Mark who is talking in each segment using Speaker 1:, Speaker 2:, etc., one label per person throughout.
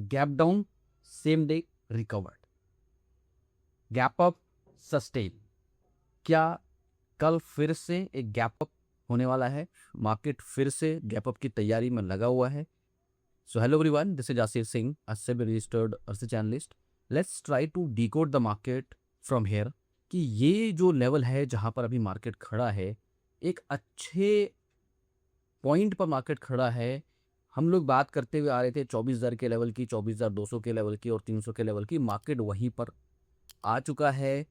Speaker 1: Gap down, same day recovered, gap up, sustain. क्या कल फिर से एक गैप अप होने वाला है? मार्केट फिर से गैप अप की तैयारी में लगा हुआ है। So hello everyone, this is Ashish Singh, a SEBI registered research analyst. Let's try to decode the market from here कि ये जो लेवल है जहां पर अभी मार्केट खड़ा है, एक अच्छे पॉइंट पर मार्केट खड़ा है। हम लोग बात करते हुए आ रहे थे 24,000 के लेवल की, 24,200 के लेवल की और 300 के लेवल की। मार्केट वहीं पर आ चुका है।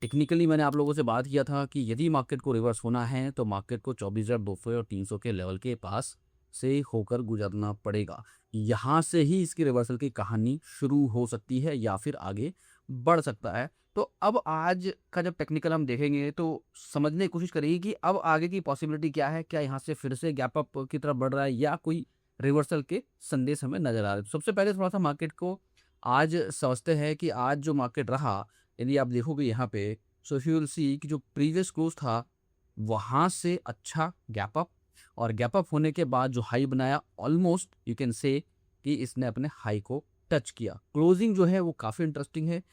Speaker 1: टेक्निकली मैंने आप लोगों से बात किया था कि यदि मार्केट को रिवर्स होना है तो मार्केट को 24,200 और 300 के लेवल के पास से होकर गुजरना पड़ेगा। यहाँ से ही इसकी रिवर्सल की कहानी शुरू हो सकती है या फिर आगे बढ़ सकता है। तो अब आज का जब टेक्निकल हम देखेंगे तो समझने की कोशिश करेंगे कि अब आगे की पॉसिबिलिटी क्या है। क्या यहाँ से फिर से गैप अप की तरफ बढ़ रहा है या कोई रिवर्सल के संदेश हमें नजर आ रहे हैं। तो सबसे पहले थोड़ा सा मार्केट को आज समझते हैं कि आज जो मार्केट रहा, यदि आप देखोगे यहाँ पे, so if you will see कि जो प्रीवियस क्लोज था वहाँ से अच्छा गैप अप, और गैप अप होने के बाद जो हाई बनाया, ऑलमोस्ट यू कैन से कि इसने अपने हाई को टच किया। क्लोजिंग जो है वो काफ़ी इंटरेस्टिंग है,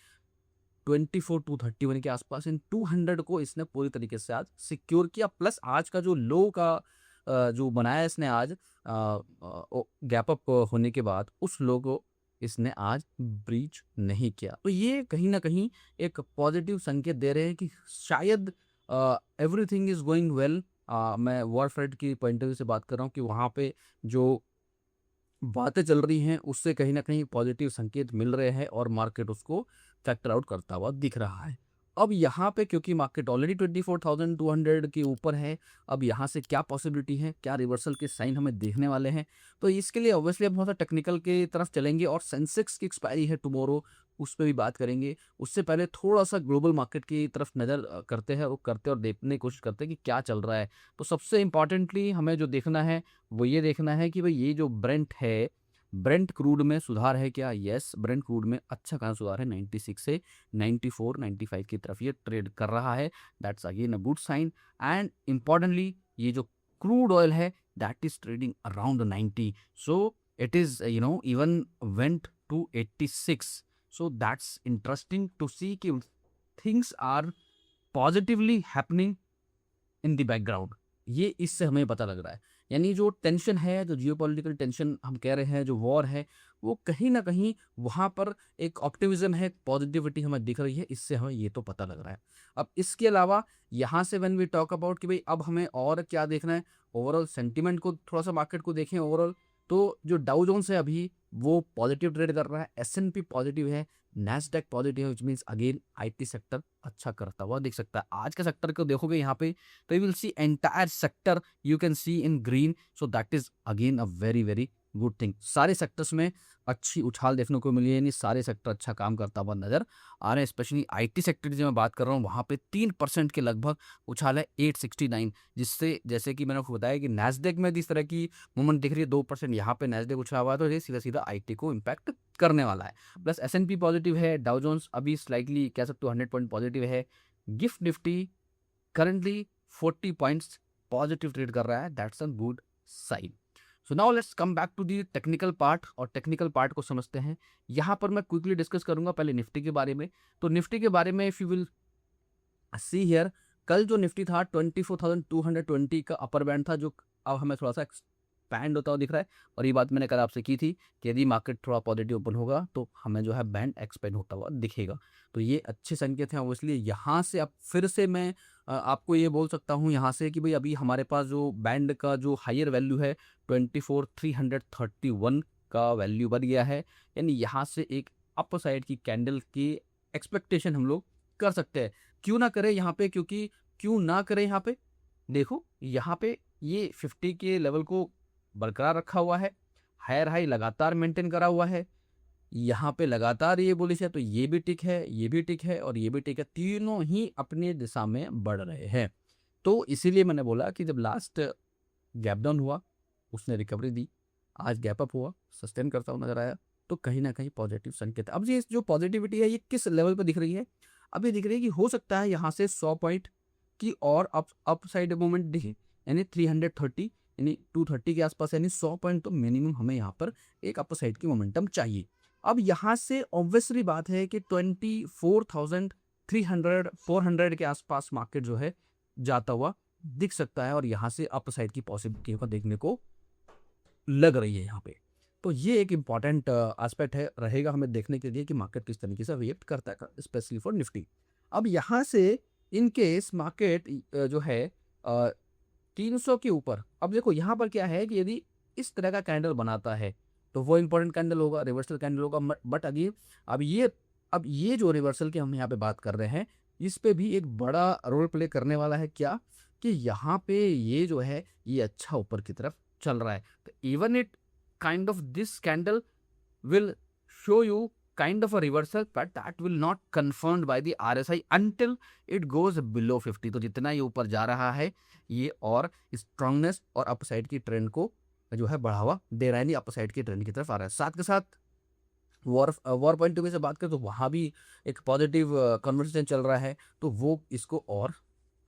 Speaker 1: 24,231 के आसपास। इन 200 को इसने पूरी तरीके से आज सिक्योर किया। प्लस आज का जो लो का जो बनाया इसने आज गैप अप होने के बाद, उस लो को इसने आज ब्रीच नहीं किया। तो ये कहीं ना कहीं एक पॉजिटिव संकेत दे रहे हैं कि शायद एवरीथिंग इज गोइंग वेल। मैं वॉरफ्रेड की पॉइंट ऑफ व्यू से बात कर रहा हूँ कि वहाँ पे जो बातें चल रही हैं उससे कहीं ना कहीं पॉजिटिव संकेत मिल रहे हैं और मार्केट उसको फैक्टर आउट करता हुआ दिख रहा है। अब यहाँ पे क्योंकि मार्केट ऑलरेडी 24,200 के ऊपर है, अब यहाँ से क्या पॉसिबिलिटी है, क्या रिवर्सल के साइन हमें देखने वाले हैं, तो इसके लिए ऑब्वियसली अब थोड़ा सा टेक्निकल की तरफ चलेंगे और सेंसेक्स की एक्सपायरी है टुमारो, उस पर भी बात करेंगे। उससे पहले थोड़ा सा ग्लोबल मार्केट की तरफ नज़र करते हैं, वो करते और देखने की कोशिश करते हैं कि क्या चल रहा है। तो सबसे इंपॉर्टेंटली हमें जो देखना है वो ये देखना है कि भाई ये जो ब्रेंट है, ब्रेंट क्रूड में सुधार है क्या? यस, ब्रेंट क्रूड में अच्छा खासा सुधार है, 96 से 94 95 की तरफ ये ट्रेड कर रहा है। That's again a good sign. And importantly ये जो क्रूड ऑयल है that is trading around 90, so it is even went to 86। So that's interesting to see कि things are positively happening in the background. ये इससे हमें पता लग रहा है। यानी जो टेंशन है, जो जियोपॉलिटिकल टेंशन हम कह रहे हैं, जो वॉर है, वो कहीं ना कहीं वहाँ पर एक ऑप्टिमिज्म है, पॉजिटिविटी हमें दिख रही है, इससे हमें ये तो पता लग रहा है। अब इसके अलावा यहाँ से व्हेन वी टॉक अबाउट कि भाई अब हमें और क्या देखना है, ओवरऑल सेंटिमेंट को थोड़ा सा मार्केट को देखें ओवरऑल, तो जो डाउ जोन्स है अभी वो पॉजिटिव ट्रेड कर रहा है, S&P पॉजिटिव है, नैस्डैक पॉजिटिव है, which means again IT sector अच्छा करता हुआ दिख सकता है। आज के सेक्टर को देखोगे यहाँ पे तो you will see entire sector you can see in green, so that is again a very very good thing. सारे सेक्टर्स में अच्छी उछाल देखने को मिली है, यानी सारे सेक्टर अच्छा काम करता हुआ नजर आ रहे हैं। स्पेशली IT सेक्टर की मैं बात कर रहा हूँ, वहाँ पे 3% के लगभग उछाल है, 869, जिससे जैसे कि मैंने आपको बताया कि नैस्डैक में जिस तरह की मूवमेंट दिख रही है 2%, यहाँ पे नैस्डैक उछला हुआ है, तो ये सीधा सीधा IT को इम्पैक्ट करने वाला है। प्लस S&P पॉजिटिव है, डाउ जोन्स अभी स्लाइटली कह सकते हो 100 पॉइंट पॉजिटिव है, GIFT Nifty currently 40 points positive trade कर रहा है, that's a good sign. So now let's come back to the technical part, और टेक्निकल पार्ट को समझते हैं। यहाँ पर मैं क्विकली डिस्कस करूंगा पहले निफ्टी के बारे में। तो निफ्टी के बारे में if you will see here, कल जो निफ्टी था 24,220 का अपर बैंड था, जो अब हमें थोड़ा सा एक्सपैंड होता हुआ दिख रहा है। और ये बात मैंने कल आपसे की थी कि यदि मार्केट थोड़ा पॉजिटिव ओपन होगा तो हमें जो है बैंड एक्सपेंड होता हुआ दिखेगा। तो ये अच्छे संकेत हैं। इसलिए यहाँ से अब फिर से मैं आपको ये बोल सकता हूँ यहाँ से कि भाई अभी हमारे पास जो बैंड का जो हायर वैल्यू है 24,331 का वैल्यू बन गया है। यानी यहाँ से एक अपर साइड की कैंडल की एक्सपेक्टेशन हम लोग कर सकते हैं। क्यों ना करें यहाँ पे, क्योंकि क्यों ना करें यहाँ पे, देखो यहाँ पे ये 50 के लेवल को बरकरार रखा हुआ है, हायर हाई लगातार मेंटेन करा हुआ है, यहाँ पे लगातार ये बुलिश है, तो ये भी टिक है, ये भी टिक है और ये भी टिक है, तीनों ही अपनी दिशा में बढ़ रहे हैं। तो इसीलिए मैंने बोला कि जब लास्ट गैप डाउन हुआ उसने रिकवरी दी, आज गैप अप हुआ, सस्टेन करता हुआ नजर आया, तो कहीं ना कहीं पॉजिटिव संकेत। अब ये जो पॉजिटिविटी है ये किस लेवल पर दिख रही है? अब ये दिख रही है कि हो सकता है यहाँ से 100 पॉइंट की और अप साइड मूवमेंट दिखे, यानी 330 यानी 230 के आसपास, यानी 100 पॉइंट तो मिनिमम हमें यहाँ पर एक अपर साइड की मोमेंटम चाहिए। अब यहाँ से ऑब्वियसली बात है कि 24,300 400 के आसपास मार्केट जो है जाता हुआ दिख सकता है, और यहाँ से अप साइड की पॉसिबिलिटी का देखने को लग रही है यहाँ पे। तो ये एक इम्पॉर्टेंट एस्पेक्ट है रहेगा हमें देखने के लिए कि मार्केट किस तरीके से रिएक्ट करता है, स्पेशली फॉर निफ्टी। अब यहाँ से इन केस मार्केट जो है 300 के ऊपर, अब देखो यहाँ पर क्या है कि यदि इस तरह का कैंडल बनाता है तो वो इंपॉर्टेंट कैंडल होगा, रिवर्सल कैंडल होगा। बट अगेन अब ये जो रिवर्सल की हम यहाँ पे बात कर रहे हैं, इस पे भी एक बड़ा रोल प्ले करने वाला है क्या, कि यहाँ पे ये जो है ये अच्छा ऊपर की तरफ चल रहा है। तो even it kind of this candle will show you kind of a reversal, but that will not confirmed by the RSI until it goes below 50। तो जितना ये ऊपर जा रहा है ये और स्ट्रांगनेस और अपसाइड की ट्रेंड को जो है बढ़ावा दे रहा है, नहीं अपसाइड की ट्रेंड की तरफ आ रहा है। साथ के साथ वॉर पॉइंट ऑफ व्यू से बात करें तो वहाँ भी एक पॉजिटिव कन्वर्सेशन चल रहा है, तो वो इसको और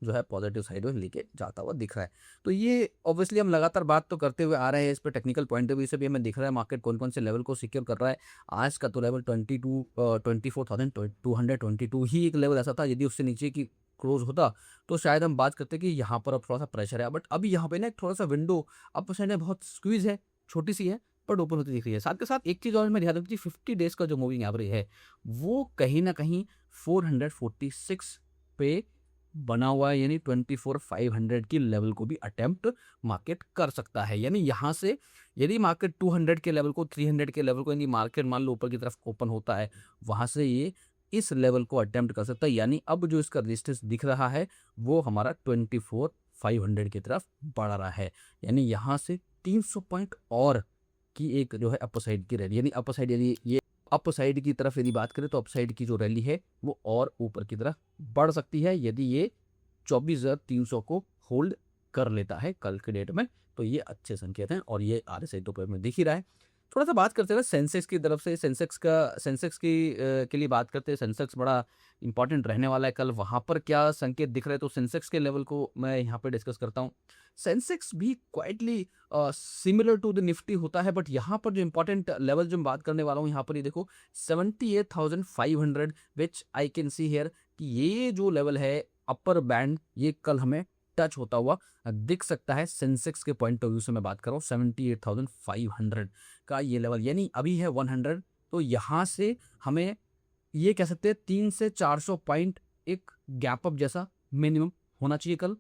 Speaker 1: जो है पॉजिटिव साइड में लेके जाता हुआ दिख रहा है। तो ये ऑब्वियसली हम लगातार बात तो करते हुए आ रहे हैं, इस पर टेक्निकल पॉइंट ऑफ व्यू से भी हमें दिख रहा है मार्केट कौन कौन से लेवल को सिक्योर कर रहा है। आज का तो लेवल 24,222 ही एक लेवल ऐसा था, यदि उससे नीचे की क्लोज होता तो शायद हम बात करते कि यहाँ पर अब थोड़ा सा प्रेशर है। बट अभी यहाँ पे ना थोड़ा सा विंडो अप साइड में बहुत स्क्वीज है, छोटी सी है बट ओपन होती दिख रही है। साथ के साथ एक चीज़ और मैं ध्यान रखती, 50 डेज का जो मूविंग एवरेज है वो कहीं ना कहीं 446 पे बना हुआ है, यानी 24,500 की लेवल को भी अटेम्प्ट मार्केट कर सकता है। यानी यहाँ से यदि मार्केट 200 के लेवल को 300 के लेवल को यदि मार्केट मान लो ऊपर की तरफ ओपन होता है, वहाँ से ये इस लेवल को अटेम्प्ट कर सकता है। यानी अब जो इसका रेजिस्टेंस दिख रहा है वो हमारा 24,500 की तरफ बढ़ रहा है। यानी यहाँ से 300 पॉइंट और की एक जो है अपर साइड की रैली, यानी अपर साइड, यदि ये अप साइड की तरफ यदि बात करें तो अप साइड की जो रैली है वो और ऊपर की तरफ बढ़ सकती है यदि ये 24,300 को होल्ड कर लेता है कल के डेट में। तो ये अच्छे संकेत हैं और ये RSI तो में दिख ही रहा है। थोड़ा सा बात करते हैं सेंसेक्स की तरफ से। सेंसेक्स के लिए बात करते हैं। सेंसेक्स बड़ा इंपॉर्टेंट रहने वाला है कल, वहाँ पर क्या संकेत दिख रहे हैं तो सेंसेक्स के लेवल को मैं यहाँ पर डिस्कस करता हूँ। सेंसेक्स भी quietly similar to the Nifty होता है, बट यहाँ पर जो इंपॉर्टेंट लेवल जो मैं बात करने वाला हूँ यहाँ पर ये देखो 78,500 विच आई कैन सी हियर कि ये जो लेवल है अपर बैंड, ये कल हमें टच होता हुआ दिख सकता है। सेंसेक्स के पॉइंट ऑफ व्यू से मैं बात कर रहा हूँ 78,500 का ये लेवल, यानी अभी है 100। तो यहाँ से हमें ये कह सकते हैं 300 से 400 पॉइंट एक गैप अप जैसा मिनिमम होना चाहिए कल,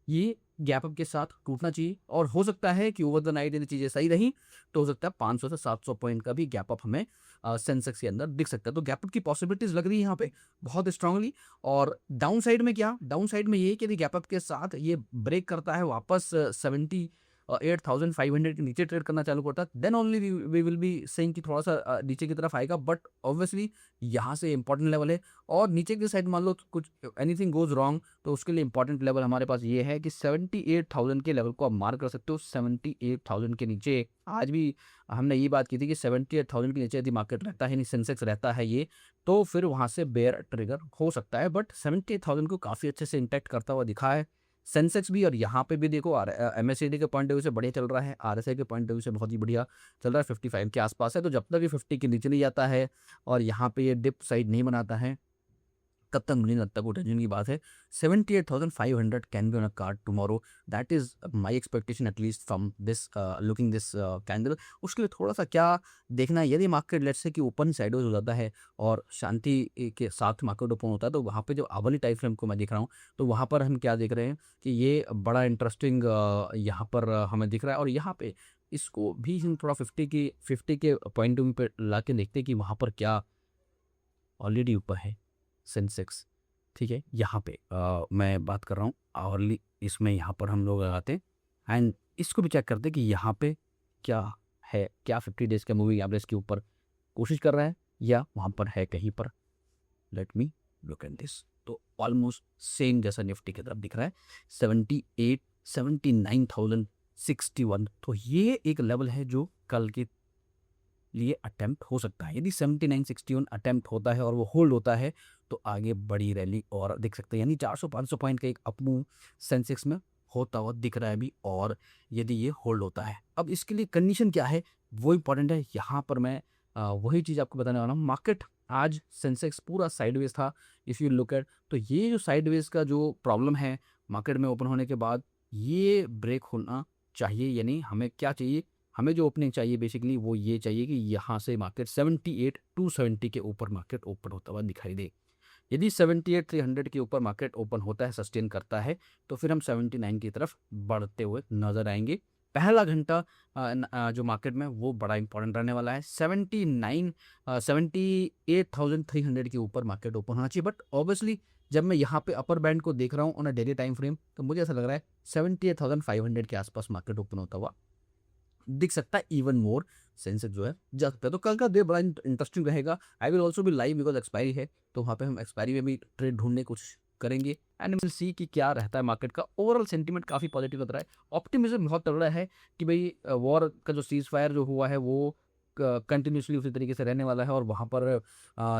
Speaker 1: ये गैप अप के साथ टूटना चाहिए। और हो सकता है कि ओवर द नाइट यदि चीज़ें सही रही तो हो सकता है 500 से 700 पॉइंट का भी गैप अप हमें सेंसेक्स के अंदर दिख सकता है। तो गैप अप की पॉसिबिलिटीज लग रही है यहाँ पे बहुत स्ट्रांगली। और डाउन साइड में क्या, डाउन साइड में ये कि यदि गैप अप के साथ ये ब्रेक करता है वापस 78,500 के नीचे ट्रेड करना चालू करता है, then only we will be saying कि थोड़ा सा नीचे की तरफ आएगा। बट ऑब्वियसली यहाँ से इंपॉर्टेंट लेवल है, और नीचे की साइड मान लो कुछ एनीथिंग गोज रॉन्ग तो उसके लिए इंपॉर्टेंट लेवल हमारे पास ये है कि 78,000 के लेवल को आप मार्क कर सकते हो। 78,000 के नीचे आज भी हमने ये बात की थी कि 78,000 के नीचे यदि मार्केट रहता है, नहीं सेंसेक्स रहता है ये, तो फिर वहाँ से बेयर ट्रिगर हो सकता है। बट 78,000 को काफ़ी अच्छे से इंटैक्ट करता हुआ दिखा है सेंसेक्स भी। और यहाँ पे भी देखो MACD के पॉइंट ऑफ व्यू से बढ़िया चल रहा है, RSI के पॉइंट ऑफ व्यू से बहुत ही बढ़िया चल रहा है, 55 के आसपास है। तो जब तक ये 50 के नीचे नहीं जाता है और यहाँ पे ये डिप साइड नहीं बनाता है तब तक मुझे लगता है वो टेंशन की बात है। 78,500 can be on a card tomorrow, that is my expectation at least from this looking this candle. उसके लिए थोड़ा सा क्या देखना है, यदि मार्केट लेट्स से कि ओपन साइडवेज हो जाता है और शांति के साथ मार्केट ओपन होता है तो वहाँ पे जो आवली टाइम फ्रेम को मैं देख रहा हूँ तो वहाँ पर हम क्या देख रहे हैं कि ये बड़ा इंटरेस्टिंग यहाँ पर हमें दिख रहा है। और यहाँ पे इसको भी हम थोड़ा 50 के पॉइंट ऑफ व्यू पे ला के देखते हैं कि वहाँ पर क्या ऑलरेडी ऊपर है सेंसेक्स, ठीक है। यहाँ पे मैं बात कर रहा हूँ आवरली, इसमें यहाँ पर हम लोग लगाते हैं एंड इसको भी चेक करते हैं कि यहाँ पे क्या है, क्या 50 डेज का मूविंग एवरेज के ऊपर कोशिश कर रहा है या वहाँ पर है कहीं पर। Let me look at this, तो ऑलमोस्ट सेम जैसा निफ्टी की तरफ दिख रहा है 79,061। तो ये एक लेवल है जो कल के लिए अटेम्प्ट हो सकता है। यदि 79,61 अटेम्प्ट होता है और वो होल्ड होता है तो आगे बड़ी रैली और दिख सकते हैं, यानी 400-500 पॉइंट का एक अपमूव सेंसेक्स में होता हुआ दिख रहा है अभी। और यदि ये होल्ड होता है, अब इसके लिए कंडीशन क्या है वो इंपॉर्टेंट है। यहाँ पर मैं वही चीज़ आपको बताने वाला हूँ। मार्केट आज सेंसेक्स पूरा साइडवेज था, इफ़ यू लुक एट, तो ये जो साइडवेज का जो प्रॉब्लम है मार्केट में ओपन होने के बाद, ये ब्रेक होना चाहिए। यानी हमें क्या चाहिए, हमें जो ओपनिंग चाहिए बेसिकली वो ये चाहिए कि यहाँ से मार्केट 78 270 के ऊपर मार्केट ओपन होता हुआ दिखाई दे। यदि 78 300 के ऊपर मार्केट ओपन होता है, सस्टेन करता है, तो फिर हम 79 की तरफ बढ़ते हुए नजर आएंगे। पहला घंटा जो मार्केट में वो बड़ा इंपॉर्टेंट रहने वाला है। 78,300 के ऊपर मार्केट ओपन होना चाहिए। बट ऑब्वियसली जब मैं यहाँ पे अपर बैंड को देख रहा हूँ on a daily time frame, तो मुझे ऐसा लग रहा है 78,500 के आसपास मार्केट ओपन होता हुआ दिख सकता है। इवन मोर सेंसेक्स जो है जा सकता है। तो कल का डे बड़ा इंटरेस्टिंग रहेगा। I will also be live because expiry है, तो वहाँ पे हम एक्सपायरी में भी ट्रेड ढूंढने कुछ करेंगे एंड विल सी कि क्या रहता है मार्केट का। ओवरऑल सेंटीमेंट काफ़ी पॉजिटिव लग रहा है, ऑप्टिमिज्म बहुत तगड़ा है कि भाई वॉर का जो सीज फायर जो हुआ है वो कंटिन्यूसली उसी तरीके से रहने वाला है, और वहाँ पर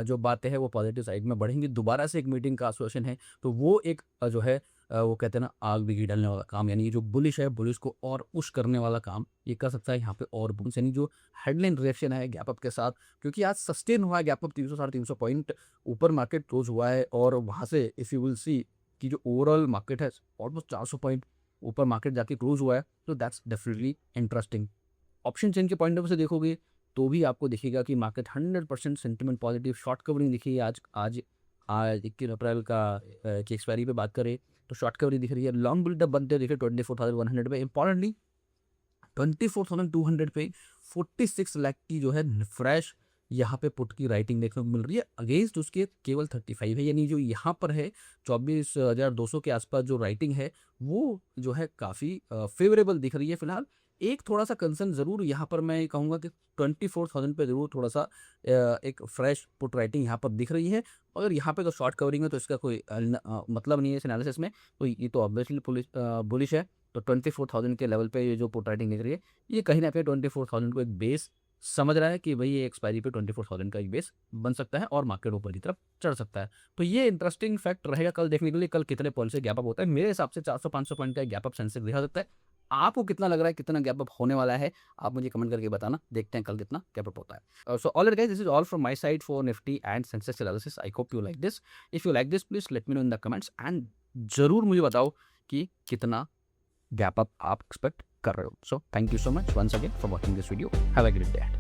Speaker 1: जो बातें हैं वो पॉजिटिव साइड में बढ़ेंगी। दोबारा से एक मीटिंग का आश्वासन है, तो वो एक जो है वो कहते हैं ना आग बिगी डालने वाला काम, यानी जो बुलिश है बुलिश को और पुश करने वाला काम ये कर सकता है यहाँ पे। और बुलिश यानी जो हेडलाइन रिएक्शन है गैप अप के साथ, क्योंकि आज सस्टेन हुआ है गैप अप 300 350 पॉइंट ऊपर मार्केट क्लोज हुआ है, और वहाँ से इफ़ यू विल सी कि जो ओवरऑल मार्केट है ऑलमोस्ट 400 पॉइंट ऊपर मार्केट जाके क्लोज हुआ है, तो that's definitely interesting. Option chain के पॉइंट ऑफ व्यू से देखोगे तो भी आपको दिखेगा कि market 100% sentiment positive. Short covering दिखी है आज आज आज 21 अप्रैल का की एक्सपायरी पे बात करें तो शॉर्ट कवरिंग दिख रही है। लॉन्ग बिल्डअप बनते दिखे 24,100 पे। इंपॉर्टेंटली 24,200 पे 46 लाख की जो है फ्रेश यहाँ पे पुट की राइटिंग देखने को मिल रही है, अगेंस्ट उसके केवल 35 है। यानी जो यहाँ पर है 24,200 के आसपास जो राइटिंग है वो जो है काफ़ी फेवरेबल दिख रही है फिलहाल। एक थोड़ा सा कंसर्न ज़रूर यहाँ पर मैं कहूँगा कि 24,000 पे ज़रूर थोड़ा सा एक फ्रेश पुट राइटिंग यहाँ पर दिख रही है। अगर यहाँ पे तो शॉर्ट कवरिंग है तो इसका कोई मतलब नहीं है इस एनालिसिस में, तो ये तो ऑब्वियसली बुलिश है। तो 24,000 के लेवल पे ये जो पुट राइटिंग दिख रही है ये कहीं ना कहीं 24,000 को एक बेस समझ रहा है कि भाई ये एक्सपायरी पे 24,000 का एक बेस बन सकता है और मार्केट ऊपर की तरफ चढ़ सकता है। तो ये इंटरेस्टिंग फैक्ट रहेगा कल देखने के लिए, कल कितने पॉइंट से गैप अप होता है। मेरे हिसाब से 400-500 पॉइंट का गैप अप सेंसेक्स दिखा सकता है। आपको कितना लग रहा है कितना गैप अप होने वाला है, आप मुझे कमेंट करके बताना, देखते हैं कल कितना गैप अप होता है। So all right guys, this is all from my side for Nifty and Sensex analysis. I hope you like this. If you like this please let me know in the comments and जरूर मुझे बताओ कि कितना gap up आप expect कर रहे हो। So thank you so much once again for watching this video. Have a great day.